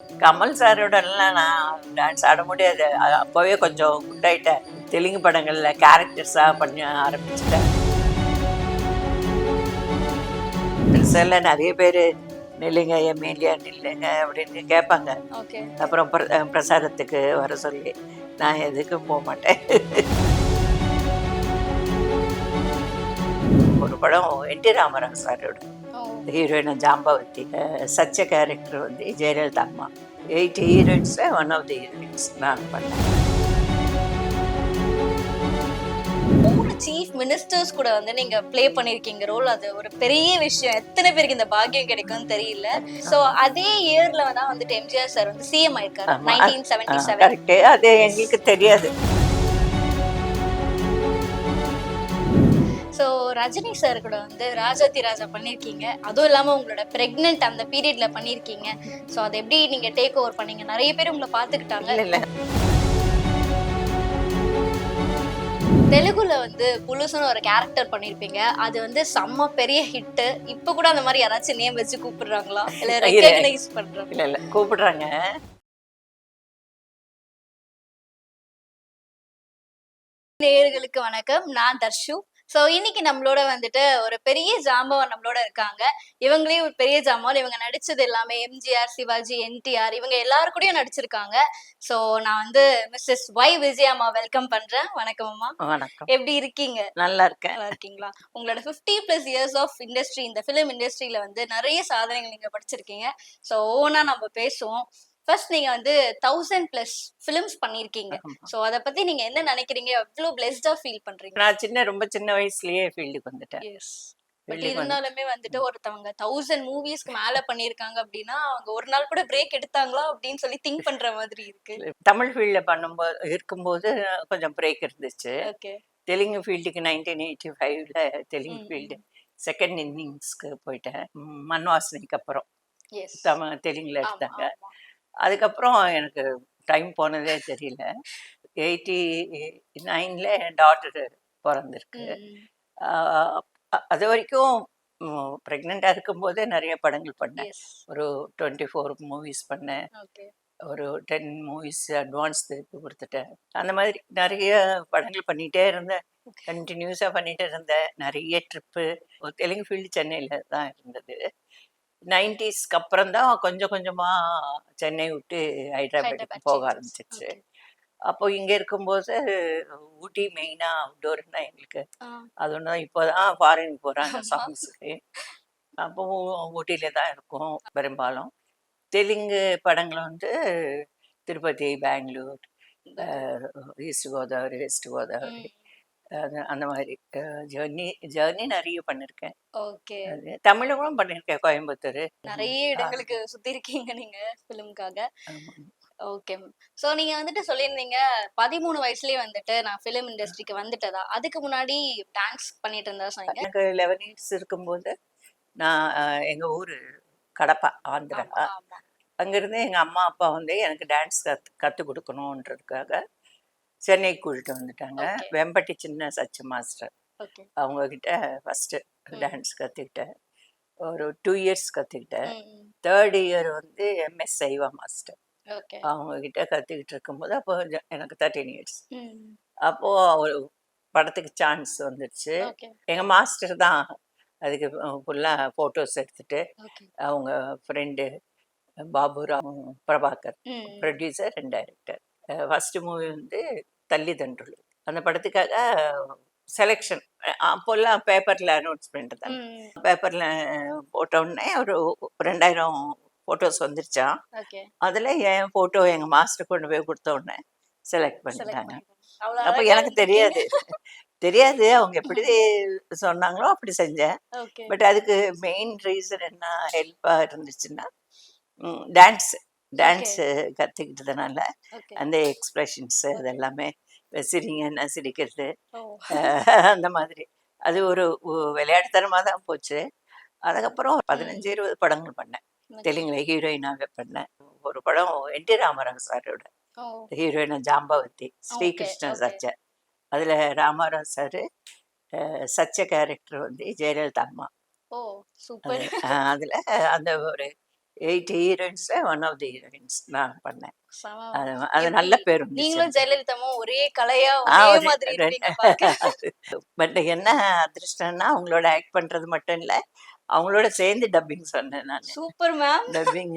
கமல் சாரோடலாம் நான் டான்ஸ் ஆட முடியாது. அப்போவே கொஞ்சம் குண்டாயிட்டேன். தெலுங்கு படங்கள்ல கேரக்டர்ஸாக பண்ண ஆரம்பிச்சிட்டேன். பெருசால நிறைய பேர் நில்லுங்க எம்எல்ஏ நில்லுங்க அப்படின்னு கேட்பாங்க. ஓகே. அப்புறம் பிரசாதத்துக்கு வர சொல்லி நான் எதுக்கும் போக மாட்டேன். ஒரு படம் என்டி ராமராவ் சாரோட ஹீரோயின் ஜாம்பவதி. சச்ச கேரக்டர் வந்து ஜெயலலிதா அம்மா. 8 ஹீரோயின்ஸில் ஒன் ஆஃப் தி ஹீரோயின்ஸ் நான் பண்ணேன். 3 சீஃப் மினிஸ்டர்ஸ் கூட வந்து நீங்க ப்ளே பண்ணிருக்கீங்க ரோல். அது ஒரு பெரிய விஷயம். எத்தனை பேருக்கு இந்த பாக்கியம் கிடைக்கும்னு தெரியல. சோ அதே இயர்ல தான் வந்துட்டு எம்ஜிஆர் சார் வந்து சிஎம் ஆயிருக்காரு 1977. கரெக்ட். அது எங்களுக்கு தெரியாது. ஸோ ரஜினி சார் கூட வந்து ராஜாதி ராஜா பண்ணியிருக்கீங்க. அதுவும் இல்லாமல் உங்களோட ப்ரெக்னென்ட் அந்த பீரியட்ல பண்ணியிருக்கீங்க. ஸோ அதை எப்படி நீங்க டேக் ஓவர் பண்ணீங்க? நிறைய பேர் உங்களை பார்த்துக்கிட்டாங்க. இல்லை தெலுங்குல வந்து புலுசுன்னு ஒரு கேரக்டர் பண்ணிருப்பீங்க. அது வந்து செம்ம பெரிய ஹிட். இப்ப கூட அந்த மாதிரி யாராச்சும் நேம் வச்சு கூப்பிடுறாங்களா இல்ல ரெகக்னைஸ் பண்றாங்க? இல்ல கூப்பிடுறாங்க. நேயர்களுக்கு வணக்கம். நான் தர்ஷு. ஸோ இன்னைக்கு நம்மளோட வந்துட்டு ஒரு பெரிய ஜாம்பவான் நம்மளோட இருக்காங்க. இவங்களே ஒரு பெரிய ஜாம்பவான். இவங்க நடிச்சது எல்லாமே எம்ஜிஆர், சிவாஜி, என்டிஆர் இவங்க எல்லாரும் கூடயும் நடிச்சிருக்காங்க. ஸோ நான் வந்து மிஸ்ஸஸ் ஒய் விஜயா அம்மா வெல்கம் பண்றேன். வணக்கம் அம்மா. வணக்கம். எப்படி இருக்கீங்க? நல்லா இருக்கேன். நல்லா இருக்கீங்களா? உங்களோட 50+ இயர்ஸ் ஆஃப் இண்டஸ்ட்ரி, இந்த ஃபிலிம் இண்டஸ்ட்ரியில வந்து நிறைய சாதனைகள் நீங்க படிச்சிருக்கீங்க. ஸோ ஒவ்வொன்றா நம்ம பேசுவோம். ஃபர்ஸ்ட் நீங்க வந்து 1000+ ஃபிலிம்ஸ் பண்ணிருக்கீங்க. சோ அத பத்தி நீங்க என்ன நினைக்கிறீங்க? எவ்வளவு பிளெஸ்டா ஃபீல் பண்றீங்க? நான் ரொம்ப சின்ன வயசுலயே ஃபீல்டுக்கு வந்துட்டேன். எஸ். பட் இருந்தாலுமே வந்துட்டு ஒருத்தவங்க 1000 மூவிஸ்க்கு மேல பண்ணிருக்காங்க அப்படின்னா அவங்க ஒரு நாள் கூட பிரேக் எடுத்தாங்களா அப்படின்னு சொல்லி திங்க் பண்ற மாதிரி இருக்கு. தமிழ் ஃபீல்ட்ல இருக்கும்போது கொஞ்சம் பிரேக் இருந்துச்சு. ஓகே. தெலுங்கு ஃபீல்டுக்கு 1985ல தெலுங்கு ஃபீல்டு செகண்ட் இன்னிங்ஸ்க்கு போயிட்டேன். மண் வாசனைக்கு அப்புறம் தெலுங்குல எடுத்தாங்க. அதுக்கப்புறம் எனக்கு டைம் போனதே தெரியல. 89ல என் டாட்டர் பிறந்திருக்கு. அது வரைக்கும் ப்ரெக்னெண்ட்டாக இருக்கும்போதே நிறைய படங்கள் பண்ணேன். ஒரு 24 மூவிஸ் பண்ணேன். ஒரு 10 மூவிஸ் அட்வான்ஸ் திருப்பி கொடுத்துட்டேன். அந்த மாதிரி நிறைய படங்கள் பண்ணிகிட்டே இருந்தேன். கண்டினியூஸாக பண்ணிகிட்டே இருந்தேன். நிறைய ட்ரிப்பு. தெலுங்கு ஃபீல்டு சென்னையில் தான் இருந்தது. 90ஸ்க்கு அப்புறம் தான் கொஞ்சம் கொஞ்சமாக சென்னை விட்டு ஹைதராபாத்துக்கு போக ஆரம்பிச்சிச்சு. அப்போ இங்கே இருக்கும்போது ஊட்டி மெயினாக அவுட்டோர்னா எங்களுக்கு அது ஒன்று தான். இப்போ தான் ஃபாரின் போகிறாங்க சாங்ஸுக்கு. அப்போ ஊட்டியில தான் இருக்கும் பெரும்பாலும். தெலுங்கு படங்கள் வந்து திருப்பதி, பெங்களூர், ஈஸ்ட் கோதாவரி, வெஸ்ட் கோதாவரி, அந்த மாதிரி ஜர்னி நிறைய பண்ணிருக்கேன். ஓகே. தமிழும் பண்ணிருக்கேன். கோயம்புத்தூர் நிறைய இடங்களுக்கு சுத்தி இருக்கீங்க நீங்க ஃபிலிம்காக. ஓகே. சோ நீங்க வந்துட்டு சொல்லியிருந்தீங்க 13 வயசுலயே வந்துட்டு நான் ஃபிலிம் இண்டஸ்ட்ரிக்கு வந்துட்டதா? அதுக்கு முன்னாடி டான்ஸ் பண்ணிட்டு இருந்தா சொன்னீங்க. எனக்கு 11 இயர்ஸ் இருக்கும்போது நான் எங்க ஊரு கடப்பா, ஆந்திரா. அங்கிருந்து எங்க அம்மா அப்பா வந்து எனக்கு டான்ஸ் கற்றுக் கொடுக்கணுன்றதுக்காக சென்னைக்கு கூட்டிட்டு வந்துட்டாங்க. வெம்பட்டி சின்ன சச்சு மாஸ்டர் அவங்க கிட்ட ஃபர்ஸ்ட் டான்ஸ் கற்றுக்கிட்டேன். ஒரு 2 இயர்ஸ் கற்றுக்கிட்டேன். 3rd இயர் வந்து எம்எஸ் சைவா மாஸ்டர் அவங்க கிட்ட கற்றுக்கிட்டு இருக்கும்போது அப்போ எனக்கு 13 இயர்ஸ். அப்போ ஒரு படத்துக்கு சான்ஸ் வந்துடுச்சு. எங்கள் மாஸ்டர் தான் அதுக்கு ஃபுல்லாக ஃபோட்டோஸ் எடுத்துட்டு அவங்க friend Baburam Prabhakar producer and director. First movie வந்து தள்ளி தண்டுள்ளு. அந்த படத்துக்காக செலெக்ஷன் அப்போல்லாம் பேப்பரில் அனௌன்ஸ்மெண்ட் தான். பேப்பரில் போட்ட உடனே ஒரு 2000 ஃபோட்டோஸ் வந்துருச்சான். அதில் என் ஃபோட்டோ எங்கள் மாஸ்டர் கொண்டு போய் கொடுத்த உடனே செலக்ட் பண்ணிட்டாங்க. அப்போ எனக்கு தெரியாது அவங்க எப்படி சொன்னாங்களோ அப்படி செஞ்சேன். பட் அதுக்கு மெயின் ரீசன் என்ன ஹெல்ப்பாக இருந்துச்சுன்னா டான்ஸ் கற்றுக்கிட்டதுனால அந்த எக்ஸ்பிரஷன்ஸு அது எல்லாமே சிரிங்கன்னா சிரிக்கிறது அந்த மாதிரி அது ஒரு விளையாட்டுத்தனமாக தான் போச்சு. அதுக்கப்புறம் 15-20 படங்கள் பண்ணேன். தெலுங்குல ஹீரோயினாக பண்ணேன். ஒரு படம் என்டி ராமராவ் சாரோட ஹீரோயினா ஜாம்பவதி, ஸ்ரீகிருஷ்ண சச்ச. அதில் ராமராவ் சார் சச்ச கேரக்டர் வந்து ஜெயலலிதா அம்மா. அதில் அந்த ஒரு 8 ஹீரோயின்ஸில் ஒன் ஆஃப் தி ஹீரோயின்ஸ் நான் பண்ணேன். செம. அது எப்படி நல்ல பேர் வந்துச்சு நீங்களும் எனக்கு. ஜெயலலிதாவும் ஒரே கலையா ஒரே ஒரு மாதிரி இருப்பீங்க பாக்க. பட் என்ன அதிர்ஷ்டம்னா அவங்களோட ஆக்ட் பண்றது மட்டும் இல்ல, அவங்களோட சேர்ந்து டப்பிங் சொன்னேன் நான். Super ma'am. டப்பிங்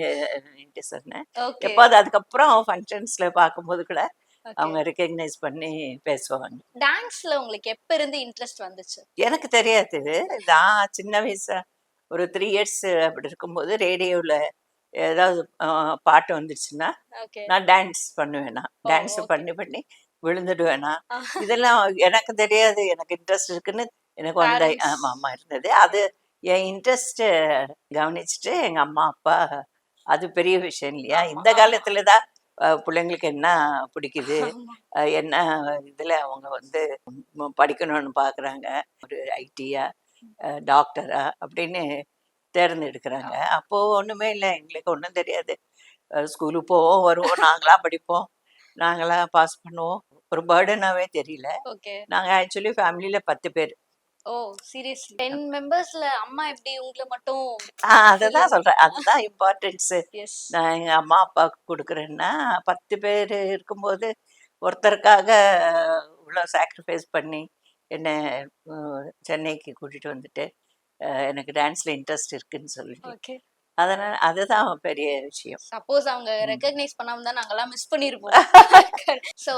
சொன்னேன். ஓகே. எப்பாவது அதுக்கப்புறம் ஃபங்க்ஷன்ஸ்ல பார்க்கும்போது கூட ஓகே. அவங்க ரெக்கக்னைஸ் பண்ணி பேசுவாங்க. டான்ஸ்ல உங்களுக்கு எப்ப இருந்து இன்ட்ரெஸ்ட் வந்துச்சு? எனக்கு தெரியாது. நான் சின்ன வயசா ஒரு 3 இயர்ஸ் அப்படி இருக்கும்போது ரேடியோவில் ஏதாவது பாட்டு வந்துச்சுன்னா ஓகே. நான் டான்ஸ் பண்ணுவேன். நான் ஓ, டான்ஸ் ஓகே. பண்ணி பண்ணி விழுந்துடுவேனா இதெல்லாம் எனக்கு தெரியாது. எனக்கு இன்ட்ரெஸ்ட் இருக்குன்னு எனக்கு வந்த Parents. ஆமா இருந்தது. அது என் இன்ட்ரெஸ்ட் கவனிச்சுட்டு எங்க அம்மா அப்பா அது பெரிய விஷயம் இல்லையா? ஆமா, இந்த ஆமா. காலத்துல தான் பிள்ளைங்களுக்கு என்ன பிடிக்குது, ஆமா. என்ன இதுல அவங்க வந்து படிக்கணும்னு பாக்குறாங்க, ஒரு ஐடியா டாக்டரா அப்படின்னு தேர்ந்தெடுக்கிறாங்க. ஆமா. அப்போ ஒண்ணுமே இல்லை, எங்களுக்கு ஒன்றும் தெரியாது. ஸ்கூலுக்கு போவோம் வருவோம், நாங்களா படிப்போம், நாங்களா பாஸ் பண்ணுவோம். ஒரு பேர்டனாவே தெரியல. ஓகே. நாங்க ஆக்சுவலி ஃபேமிலியில 10 பேர். ஓ, சீரியஸ்லி 10 மெம்பர்ஸ்ல அம்மா எப்படி உங்களை மட்டும் அததான் சொல்றேன், அதுதான் இம்பார்ட்டன்ஸ். எஸ். நான் எங்க அம்மா அப்பாவுக்கு கொடுக்குறேன்னா 10 பேர் இருக்கும்போது ஒருத்தருக்காக இவ்வளோ சாக்ரிஃபைஸ் பண்ணி என்ன சென்னைக்கு கூட்டிட்டு வந்துட்டு எனக்கு டான்ஸ்ல இன்ட்ரெஸ்ட் இருக்குன்னு சொல்லிட்டு, ஓகே. அதனால அதுதான் பெரிய விஷயம். சப்போஸ் அவங்க ம். ரெகக்னைஸ் பண்ணாம தான் நாங்கெல்லாம் மிஸ் பண்ணிருப்போம். சோ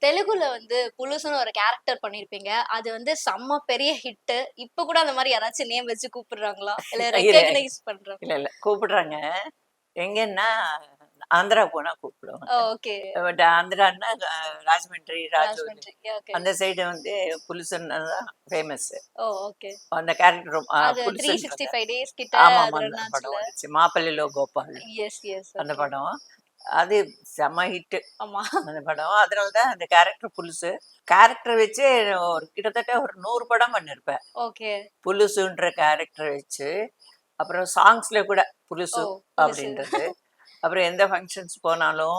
தெலுங்குல வந்து புலுசுன்னு ஒரு கேரக்டர் பண்ணிருப்பீங்க. அது வந்து செம்ம பெரிய ஹிட். இப்ப கூட அந்த மாதிரி யாராச்சும் நேம் வச்சு கூப்பிடுறாங்களா? இல்ல இல்ல ரெகக்னைஸ் பண்றாங்க? இல்ல இல்ல கூப்பிடுறாங்க. எங்கன்னா ஆந்திரா போனா கூப்பிடுவாங்க. ஓகே. பட் ஆந்திரான்னா ராஜமன்றி, ராஜோலி ராஜமன்றி. ஓகே. அந்த சைடு வந்து புலிசன் தான் ஃபேமஸ். Oh, okay. அந்த கேரக்டர் அது புலிசன் 365 டேஸ் கிட்ட ஆமா அது அந்த ரன் படம் ஆச்சுல. வந்துச்சு. மாப்பிள்ளையிலோ கோபால் எஸ், எஸ். அந்த ஓகே. படம். அது செம ஹிட் ஆமா. அந்த படம். அதனால தான் அந்த கேரக்டர் புலுசு. கேரக்டர் வச்சு ஒரு கிட்டத்தட்ட ஒரு 100 படம் பண்ணியிருப்பேன். ஓகே. புலுசுன்ற கேரக்டர் வச்சு. அப்புறம் சாங்ஸ்ல கூட ஓ, புலுசு புலுசு. அப்படின்றது. அப்புறம் எந்த ஃபங்க்ஷன்ஸ் போனாலும்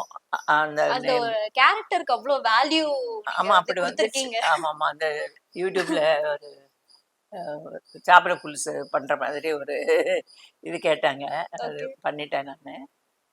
அந்த அந்த நேம். ஒரு கேரக்டருக்கு அவ்ளோ வேல்யூ நீங்க ஆமா வந்து அப்படி வந்துச்சு. குடுத்திருக்கீங்க. ஆமாமா அந்த யூடியூப்ல ஒரு சாப்பிட புலுசு பண்ற மாதிரி ஒரு இது கேட்டாங்க. அது ஓகே. பண்ணிட்டேன் நானு.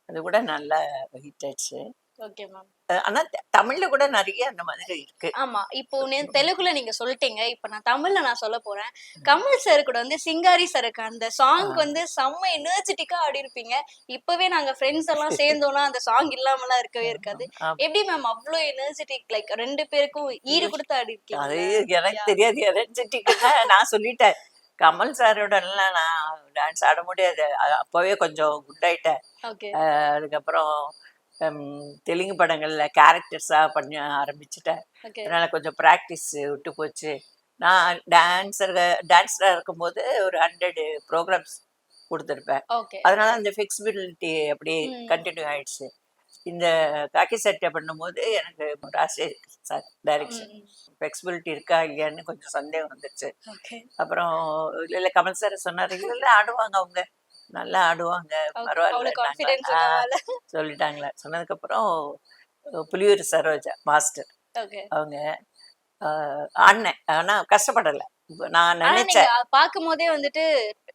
அது கூட நல்லா ஹிட் ஆச்சு. Okay ma'am. ஆனா தமிழ்ல கூட நிறைய அந்த மாதிரி இருக்கு. ஆமா. இப்போ தெலுங்குல நீங்க சொல்லிட்டீங்க. இப்ப நான் தமிழ்ல நான் சொல்லப் போறேன். கமல் சார் கூட வந்து சிங்காரி சரக்கு அந்த சாங் ஆ. வந்து செம்ம எனர்ஜெட்டிக்கா ஆடிருப்பீங்க. இப்பவே நாங்க ஃப்ரெண்ட்ஸ் எல்லாம் சேர்ந்தோம்னா அந்த சாங் இல்லாமலாம் இருக்கவே இருக்காது. ஆமா. எப்படி மேம் அவ்ளோ எனர்ஜெட்டிக் லைக் 2 பேருக்கும் ஈடு குடுத்து அது ஆடிருக்கீங்கல்ல? எனக்கு யாஹ்! தெரியாது. எனர்ஜெட்டிக்னா நான் சொல்லிட்டேன். கமல் சாரோடலாம் நான் டான்ஸ் ஆட முடியாது. அப்பவே கொஞ்சம் குண்டாயிட்டேன். ஓகே. அதுக்கப்புறம் தெலுங்கு படங்கள்ல கேரக்டர்ஸா பண்ண ஆரம்பிச்சுட்டேன். ஓகே. அதனால கொஞ்சம் பிராக்டிஸ் விட்டு போச்சு. நான் டான்ஸரா இருக்கும்போது ஒரு 100 ப்ரோக்ராம்ஸ் குடுத்துருப்பேன். ஓகே. அதனால அந்த ஃப்ளெக்சிபிலிட்டி அப்படியே ம். கன்டின்யூ ஆயிடுச்சு. இந்த காக்கி சட்டை பண்ணும்போது எனக்கு ராஜசேகர் சார் டைரக்ஷன். ம். ஃப்ளெக்சிபிலிட்டி இருக்கா இல்லையான்னு கொஞ்சம் சந்தேகம் வந்துச்சு. ஓகே. அப்புறம் இல்ல கமல் சார் சொன்னாரு, "இல்ல இல்ல ஆடுவாங்க அவங்க. நல்லா ஆடுவாங்க. அவ்ளோ பரவாயில்லன்னாங்களா." கான்ஃபிடன்ஸ் இருந்தனால. சொல்லிட்டாங்களே. சொன்னதுக்கப்புறம் புலியூர் சரோஜா மாஸ்டர் ஓகே. அவங்க அ ஆடுனேன். ஆனா கஷ்டப்படல. நான் ஆனா நீங்க நெனச்சேன். பார்க்கும்போதே வந்துட்டு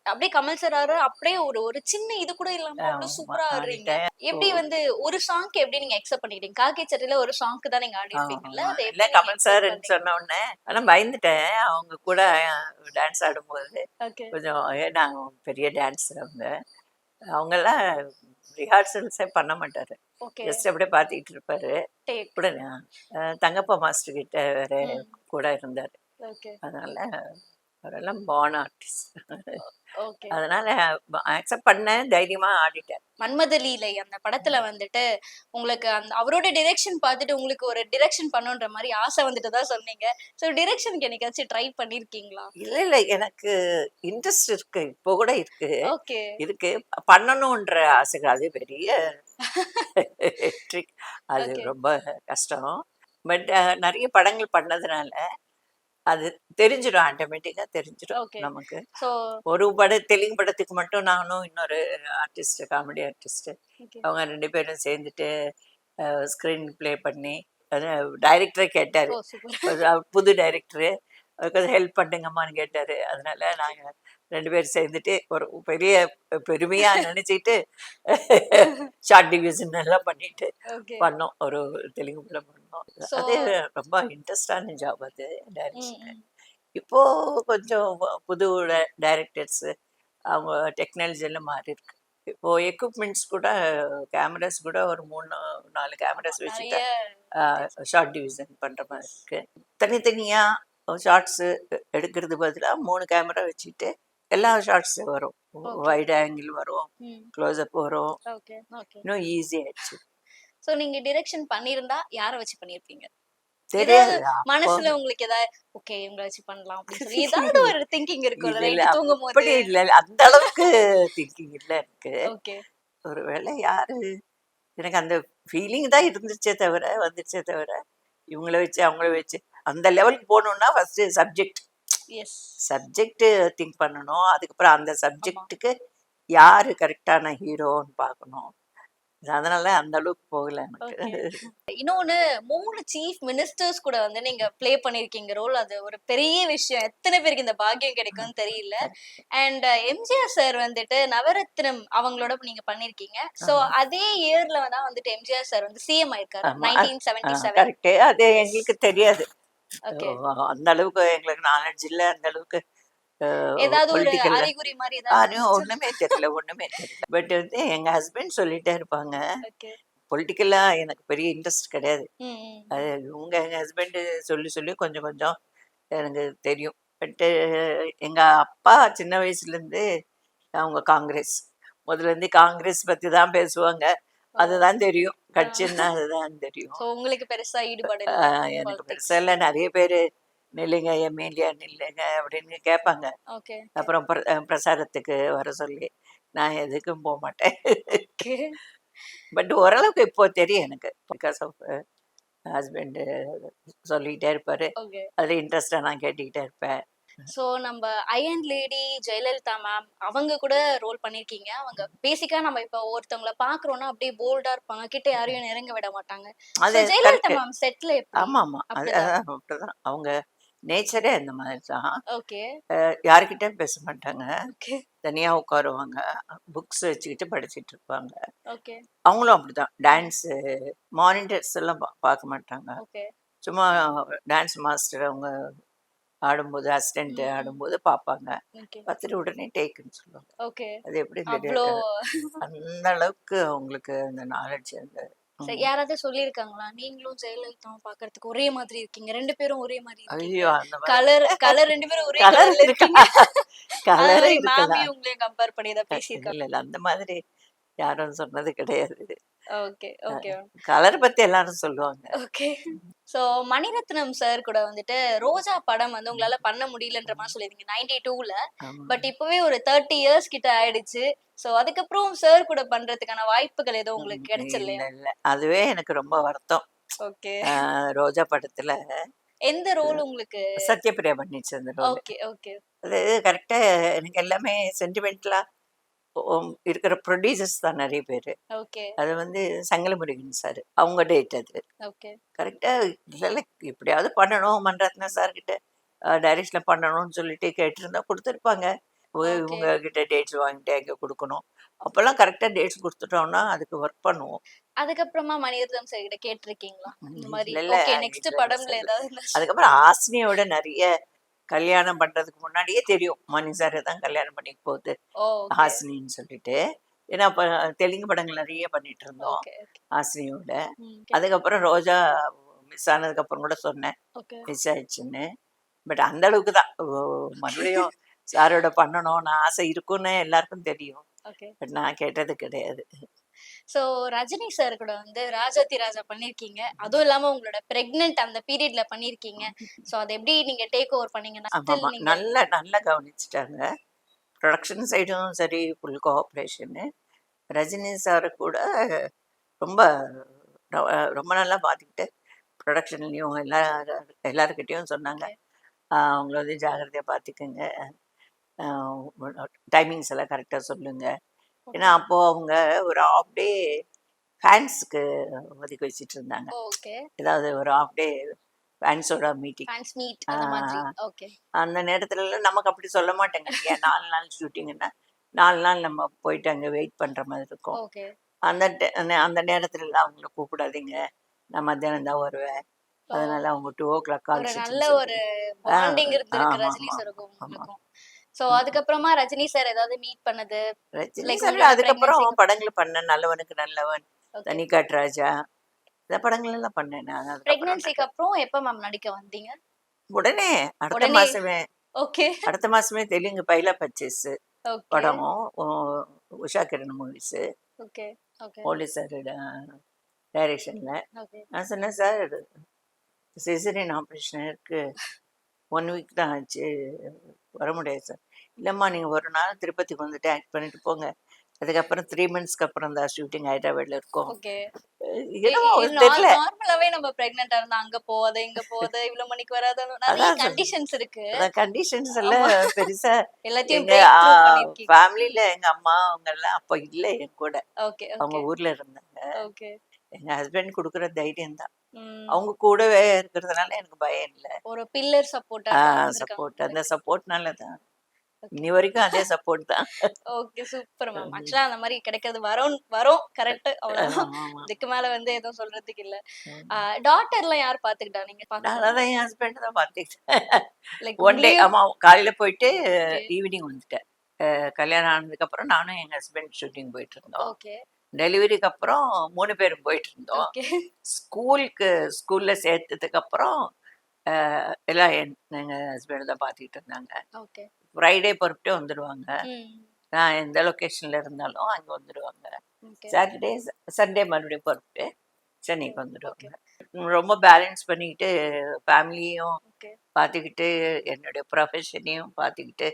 அப்படியே கமல் சார் அப்படியே ஒரு ஒரு சின்ன இது கூட இல்லாம அவ்ளோ ஆமா சூப்பரா ஆடுறீங்க. ஆடிட்டேன். எப்படி வந்து ஒரு சாங்க்கு எப்படி நீங்க அக்செப்ட் பண்ணிக்கிட்டீங்க? காக்கி சட்டையில ஒரு சாங்க்கு தான் நீங்க ஆடிருப்பீங்கல்ல. ஆமா. அத இல்ல எப்படி நீங்க கமல் அக்செப்ட் சார்ன்னு பண்ணீங்க? சொன்ன உடனே ஆனா பயந்துட்டேன். அவங்க கூட டான்ஸ் ஆடும்போது ஓகே. கொஞ்சம் ஏன்னா பெரிய டான்ஸர் அவங்க. அவங்கலாம் ரிஹர்சல்ஸே பண்ண மாட்டாரு. ஓகே. ஜஸ்ட் அப்படியே பார்த்துக்கிட்டு இருப்பாரு. டேக். கூட தங்கப்பா மாஸ்டர் கிட்ட வேற ம். கூட இருந்தாரு. ஓகே. அதனால அவரெல்லாம் பார்ன் ஆர்டிஸ்ட். ஓகே. அதனால அக்செப்ட் பண்ணேன். தைரியமா ஆடிட்டேன். மன்மத லீலை அந்த படத்துல வந்துட்டு உங்களுக்கு அந்த அவரோட டைரக்ஷன் பார்த்துட்டு உங்களுக்கு ஒரு டைரக்ஷன் பண்ணணுன்ற மாரி ஆசை வந்துட்டதா சொன்னீங்க. சோ டைரக்ஷனுக்கு என்னைக்காச்சும் ட்ரை பண்ணியிருக்கீங்களா? இல்ல, இல்ல எனக்கு இன்ட்ரெஸ்ட் இருக்கு. இப்போ கூட இருக்கு. ஓகே. இருக்கு. பண்ணணுன்ற ஆசைகள் அது பெரிய ட்ரிக். அது ஓகே. ரொம்ப கஷ்டம். பட் நெறைய படங்கள் பண்ணதுனால, அது தெரிஞ்சிடும். ஆட்டோமேட்டிக்கா தெரிஞ்சிடும் ஓகே. நமக்கு. சோ ஒரு தெலுங்கு படத்துக்கு மட்டும் நானும் இன்னொரு ஆர்டிஸ்ட், காமெடி ஆர்டிஸ்ட் ஓகே. அவங்க 2 பேரும் சேர்ந்துட்டு ஸ்க்ரீன் ப்ளே பண்ணி, அது டைரக்டரே கேட்டாரு. ஓ, சூப்பர். புது டைரக்டரு. கொஞ்சம் ஹெல்ப் பண்ணுங்கம்மான்னு கேட்டாரு. அதனால நாங்க 2 பேரும் சேர்ந்துட்டு ஒரு பெரிய பெருமையா நினைச்சிட்டு ஷார்ட் டிவிஷன் எல்லாம் பண்ணிட்டு ஓகே. பண்ணோம். ஒரு தெலுங்கு படம் பண்ணோம். சோ அது ரொம்ப இன்ட்ரெஸ்டான ஜாப் அது ம், டைரக்ஷன். ம். இப்போ கொஞ்சம் புது டைரக்டர்ஸ் அவங்க டெக்னாலஜி எல்லாம் மாறி இருக்கு. இப்போ எக்யூப்மெண்ட்ஸ் கூட கேமராஸ் கூட ஒரு 3 4 ஆமா. கேமராஸ் வச்சுட்டா நெறைய ஷார்ட் டிவிஷன் பண்ற மாதிரி இருக்கு. தனித்தனியா ஷார்ட்ஸ் எடுக்கிறது பதிலா 3 கேமரா வச்சுட்டு எல்லா ஷார்ட்ஸ் வரும். ஓகே. வைட் ஆங்கிள் வரும், ம். க்ளோஸ்அப் வரும். Okay, okay. இன்னும் ஈஸி ஆயிடுச்சு. சோ நீங்க டைரக்ஷன் பண்ணியிருந்தா யார வச்சு பண்ணியிருப்பீங்க? ஏதாவது தெரியாது அப்போ. மனசுல உங்களுக்கு ஏதாவது ஓகே இவங்கள வச்சு பண்ணலாம் அப்படின்னு சொல்லி ஏதாவது ஒரு திங்கிங் இருக்கும்ல இல்ல இல்ல நைட்டு தூங்கும்போது? அப்படி இல்ல. அந்த அளவுக்கு திங்கிங் இல்ல எனக்கு. ஓகே. ஒருவேளை யாரு எனக்கு அந்த ஃபீலிங் தான் இருந்துச்சே தவிர வந்துச்சே தவிர, இவங்கள வச்சு, அவங்கள வச்சு அந்த லெவலுக்கு போகணும்னா ஃபர்ஸ்ட்டு எஸ். சப்ஜெக்ட் திங்க் பண்ணணும். அதுக்கப்புறம் அந்த ஆமா. சப்ஜெக்ட்டுக்கு யாரு கரெக்டான ஹீரோன்னு பார்க்கணும். அதனால அந்த அளவுக்கு போகல எனக்கு. ஓகே. இன்னொன்னு 3 சீஃப் மினிஸ்டர்ஸ் கூட வந்து நீங்க ப்ளே பண்ணியிருக்கீங்க ரோல். அது ஒரு பெரிய விஷயம். எத்தன பேருக்கு இந்த பாக்கியம் கிடைக்கும்னு தெரியல. அண்ட் எம்ஜிஆர் சார் வந்துட்டு நவரத்னம் அவங்களோட நீங்க பண்ணியிருக்கீங்க. சோ ஆமா. அதே இயர்ல தான் வந்துட்டு எம்ஜிஆர் சார் வந்து சிஎம் ஆயிருக்காரு. ஆமா. 1977. கரெக்ட்டு. அது எஸ். எங்களுக்கு தெரியாது. ஓகே. அந்த அளவுக்கு எங்களுக்கு நாலேட்ஜ் இல்ல. அந்த அளவுக்கு ஏதாவது ஒரு பொலிட்டிக்கல்ல அறிகுறி மாரி ஏதாவது ஒண்ணுமே தெரியல, ஒண்ணுமே தெரியல. பட் வந்து எங்க ஹஸ்பண்ட் சொல்லிட்டே இருப்பாங்க. ஓகே. பொலிட்டிக்கலா எனக்கு பெரிய இன்ட்ரெஸ்ட் கிடையாது. ம், ம். அது இவங்க எங்க ஹஸ்பண்ட் சொல்லி சொல்லி கொஞ்சம் கொஞ்சம் எனக்கு தெரியும். பட்டு எங்க அப்பா சின்ன வயசுலேருந்து அவங்க காங்கிரஸ். முதல்ல இருந்து காங்கிரஸ் பத்தி தான் பேசுவாங்க. ஓ! அதுதான் தெரியும். ஆ. கட்சின்னா அதுதான் தெரியும். சோ உங்களுக்கு பெருசா ஈடுபாடு ஆ இல்ல எனக்கு பாலிடிக்ஸ். பெருசா இல்ல. நெறைய பேரு நில்லுங்க, எம்எல்ஏ நில்லுங்க அப்படின்னு கேட்பாங்க. ஓகே. அப்புறம் பிரசாரத்துக்கு வர சொல்லி, நான் எதுக்கும் போமாட்டேன். ஓகே. பட் ஓரளவுக்கு இப்போ தெரியும் எனக்கு. பிகாஸ் ஆஃப் ஹஸ்பண்ட் சொல்லிக்கிட்டே இருப்பாரு. ஓகே. அதில் இன்ட்ரெஸ்டா நான் கேட்டுக்கிட்டே இருப்பேன். சோ நம்ம அயன் லேடி ஜெயலலிதா மேம் அவங்க கூட ரோல் பண்ணிருக்கீங்க. அவங்க பேசிக்கா நம்ம இப்ப ஒருத்தவங்கள பாக்குறோம்னா அப்படியே போல்டா இருப்பாங்க. கிட்ட யாரையும் நெருங்க விட மாட்டாங்க. சோ அது ஜெயலலிதா கரெக்ட். மேம் செட்ல எப்படி? ஆமாமா. அப்படிதான். அதான் அப்படிதான். அவங்க நேச்சரே அந்த மாதிரி தான். ஓகே. யார்கிட்டயும் பேச மாட்டாங்க. ஓகே. தனியா உட்காருவாங்க. புக்ஸ் வச்சுக்கிட்டு படிச்சிட்டு இருப்பாங்க. ஓகே. அவங்களும் அப்படிதான். டான்ஸு மானிட்டர்ஸ் எல்லாம் பார்க்க மாட்டாங்க. ஓகே. சும்மா டான்ஸ் மாஸ்டர் அவங்க ஆடும்போது, அசிஸ்டன்ட் ம், ம். ஆடும்போது பார்ப்பாங்க. ஓகே. பார்த்துட்டு உடனே டேக்குன்னு சொல்லுவாங்க. ஓகே. அது எப்படி அவ்ளோ தெரியாது. அந்த அளவுக்கு அவங்களுக்கு அந்த நாலேட்ஜ் அந்த சரி ம். யாராவது சொல்லியிருக்காங்களா? நீங்களும் ஜெயலலிதாவும் பாக்குறதுக்கு ஒரே மாதிரி இருக்கீங்க. 2 பேரும் ஒரே மாரி இருக்கீங்க. ஐயோ! அந்த மாதிரி கலர் கலர் 2 பேரும் ஒரே கலர் கலர்ல இருக்கா? இருக்கீங்க. அந்த கலர் மாரி இருக்கலாம். மேமையும் உங்களையும் கம்பேர் பண்ணி ஏதாவது இல்ல, பேசியிருக்காங்க. இல்ல. அந்த மாதிரி யாரும் சொன்னது கிடையாது. ஓகே, ஓகே, கலர் பத்தி எல்லாரும் சொல்லுவாங்க. ஓகே. சோ மணிரத்னம் சார் கூட வந்துட்டு ரோஜா படம் வந்து உங்களால பண்ண முடியலன்ற மாரி சொல்லியிருந்தீங்க 92ல. ஆமா. பட் இப்பவே ஒரு 30 இயர்ஸ் கிட்ட ஆயிடுச்சு. சோ அதுக்கப்புறம் சார் கூட பண்றதுக்கான வாய்ப்புகள் எதுவும் உங்களுக்கு இல்ல, கிடைச்சலையா? இல்ல. அதுவே எனக்கு ரொம்ப வருத்தம். ஓகே. ரோஜா படத்துல எந்த ரோல் உங்களுக்கு சத்யபிரியா பண்ணிச்சு அந்த ரோல். ஓகே, ஓகே, அது கரெக்ட்டா எனக்கு எல்லாமே சென்டிமெண்டலா இருக்கிற ப்ரொடியூசர்ஸ் தான் நெறைய பேரு. ஓகே, அது வந்து சங்கலமுருகன் சார். அவங்க டேட் அது. ஓகே, கரெக்ட்டா இல்ல எப்படியாவது பண்ணணும் மணிரத்னம் சார் கிட்ட டைரக்ஷன்ல பண்ணணும்னு சொல்லிட்டு கேட்டிருந்தா குடுத்துருப்பாங்க. ஓகே. இவங்க கிட்ட டேட்ஸ் வாங்கிட்டு எங்க குடுக்கணும். அப்போலாம் கரெக்ட்டா டேட்ஸ் குடுத்துட்டோம்னா, அதுக்கு ஒர்க் பண்ணுவோம். அதுக்கப்புறமா மணிரத்னம் சார் கிட்ட கேட்டிருக்கீங்களா? இந்த மாரி இல்ல, இல்ல. ஓகே நெக்ஸ்ட் இல்ல, இல்ல. படம்ல ஏதாவது இருந்தா அதுக்கப்புறம் ஹாசினியோட நெறைய கல்யாணம் பண்றதுக்கு முன்னாடியே தெரியும். மணி சார தான் கல்யாணம் பண்ணிக்க போகுது ஓ! ஓகே, ஹாசினின்னு சொல்லிட்டு. ஏன்னா, அப்ப தெலுங்கு படங்கள் நெறைய பண்ணிட்டு இருந்தோம். Okay, okay. ஹாசினியோட. ம். ஓகே, அதுக்கப்புறம் ரோஜா மிஸ் ஆனதுக்கப்புறம் கூட சொன்னேன். ஓகே. மிஸ் ஆயிடுச்சுன்னு. பட் அந்த அளவுக்கு தான். மறுபடியும் சாரோட பண்ணணும்னு ஆசை இருக்குன்னு எல்லாருக்கும் தெரியும். ஓகே. பட் நான் கேட்டது கிடையாது. சோ ரஜினி சார் கூட வந்து ராஜாத்தி ராஜா பண்ணியிருக்கீங்க. அதுவும் இல்லாம உங்களோட பிரெக்னன்ட் அந்த பீரியட்ல பண்ணியிருக்கீங்க. சோ அத எப்படி நீங்க டேக் ஓவர் பண்ணீங்கன்னா, ஸ்டில் ஆமாமா. நீங்க நல்லா கவனிச்சுட்டாங்க. புரொடக்ஷன் சைடும் சரி, ஃபுல் கோஆப்ரேஷனு. ரஜினி சார கூட ரொம்ப ரொம்ப நல்லா பார்த்துக்கிட்டு, புரொடக்ஷன்லயும் எல்லார்கிட்டயும் சொன்னாங்க. ஓகே, அவங்கள வந்து ஜாக்கிரதையா பார்த்துக்கங்க. அ டைமிங்ஸ் எல்லாம் கரெக்ட்டா சொல்லுங்க. ஏன்னா, ஓகே, அப்போ அவங்க ஒரு ஹாஃப் டே ஃபேன்ஸ்க்கு ஒதுக்கி வச்சுட்டு இருந்தாங்க. ஓகே, ஏதாவது ஒரு ஹாஃப் டே ஃபேன்ஸோட மீட்டிங். ஃபேன்ஸ் மீட் அந்த மாதிரி. ஓகே. அந்த நேரத்துலலாம் நமக்கு அப்படி சொல்ல மாட்டாங்க இல்லையா? 4 நாள் ஷூட்டிங்குன்னா 4 நாள் நம்ம போயிட்டு அங்கே வெயிட் பண்ணுற மாதிரி இருக்கும். ஓகே. அந்த நேரத்துலலாம் அவங்கள கூப்பிடாதீங்க, நான் மத்தியானம் தான் வருவேன், அதனால அவங்க 2:00 கால் ஒரு நல்ல ஷீட்டிங் ஒரு பாண்டிங் இருந்திருக்கு ஆமாம் ரஜினி ஆமாம் சாருக்கும் ஆமாம். உங்களுக்கும். சோ அதுக்கப்புறமா ரஜினி சார் ஏதாவது மீட் பண்ணது ரஜினி லைக் சார் உங்களோட அதுக்கப்புறம் பிரெக்னன்சி? படங்கள் பண்ணேன். நல்லவனுக்கு நல்லவன், ஓகே. தனிக்காட்டு ராஜா, இந்த படங்கள் எல்லாம் பண்ணேன் நான். அதுக்கப்புறம் பிரெக்னன்சிக்கு அப்புறம் எப்ப மேம் நடிக்க வந்தீங்க? உடனே அடுத்த உடனே. மாசமே ஓகே. அடுத்த மாசமே தெலுங்கு பைலா பர்ச்சேஸ் ஓகே. படமும் Usha Kiran movies okay. Okay. Police டைரக்ஷன்ல. ஓகே. நான் சொன்னேன் சார் சிசரியன் ஆப்ரேஷன் இருக்கு, 1 வீக் தான் ஆச்சு, வர முடியாது சார். இல்லைம்மா நீங்கள் ஒரு நாள் திருப்பதிக்கு வந்துட்டு ஆக்ட் பண்ணிட்டு போங்க, அதுக்கப்புறம் 3 மந்த்ஸ்க்கு அப்புறம் தான் ஷூட்டிங் ஹைதராபாத்ல இருக்கும். ஓகே. என்னமோ தெரியல. நார்மலாவே நம்ம பிரெக்னன்ட்டா இருந்தா அங்க போகாத இங்க போகாத இவ்வளவு மணிக்கு வராத நிறைய அதான் சார், கண்டிஷன்ஸ் இருக்கு. அந்த கண்டிஷன்ஸ் எல்லாம் பெருசா எல்லாத்தையும் எங்க பிரேக் த்ரூ பண்ணிருக்கீங்க. ஃபேமிலியில எங்க அம்மா அவங்க எல்லாம் அப்போ இல்லை என் கூட, ஓகே. அவங்க ஓகே. ஊர்ல இருந்தாங்க. ஓகே. எங்க ஹஸ்பண்ட் கொடுக்குற தைரியம் தான், ம். அவங்க கூடவே இருக்கிறதுனால எனக்கு பயம் இல்லை. ஒரு பில்லர் சப்போர்ட்டா சப்போர்ட், அந்த சப்போர்ட்னால தான் இன்னி வரைக்கும் அதே சப்போர்ட் தான். ஓகே. Super ma'am. ஆக்சுவலா அந்த மாதிரி கிடைக்கிறது வரும் கரெக்ட் அவ்வளவுதான். ஆமா. இதுக்கு மேல வந்து எதுவும் சொல்றதுக்கு இல்ல. டாட்டர்லாம் யார் பாத்துக்கிட்டா? நீங்க நான் பாத்துக்கிட்டா அதான் என் ஹஸ்பண்ட் தான் பார்த்துக்கிட்டேன். லைக் ஒன் டே, உங்களையும்? ஆமா, காலையில போயிட்டு ஓகே. ஈவினிங் வந்துட்டேன். கல்யாணம் ஆனதுக்கு அப்புறம் நானும் எங்க ஹஸ்பண்ட் ஷூட்டிங் போயிட்டு இருந்தோம். ஓகே. டெலிவரிக்கு அப்புறம் 3 பேரும் போயிட்டு இருந்தோம். ஓகே. ஸ்கூல்ல சேர்த்ததுக்கு அப்புறம் எல்லாம் எங்க ஹஸ்பண்ட் தான் பார்த்துக்கிட்டு இருந்தாங்க. ஓகே. ஃப்ரைடே பொறுப்பிட்டு வந்துடுவாங்க. ம். நான் எந்த லொக்கேஷன்ல இருந்தாலும் அங்கே வந்துடுவாங்க. ஓகே. சாட்டர்டே சண்டே மறுபடியும் பொறுப்பிட்டு சென்னைக்கு ஓகே. வந்துடுவாங்க. ரொம்ப பேலன்ஸ் பண்ணிக்கிட்டு ஃபேமிலியும் ஓகே. பார்த்துக்கிட்டு என்னுடைய ப்ரொஃபஷனையும் பார்த்துக்கிட்டு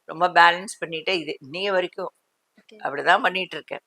ரொம்ப பேலன்ஸ் பண்ணிட்டு இது இன்னைய வரைக்கும் ஓகே. அப்படிதான் பண்ணிட்டு இருக்கேன்.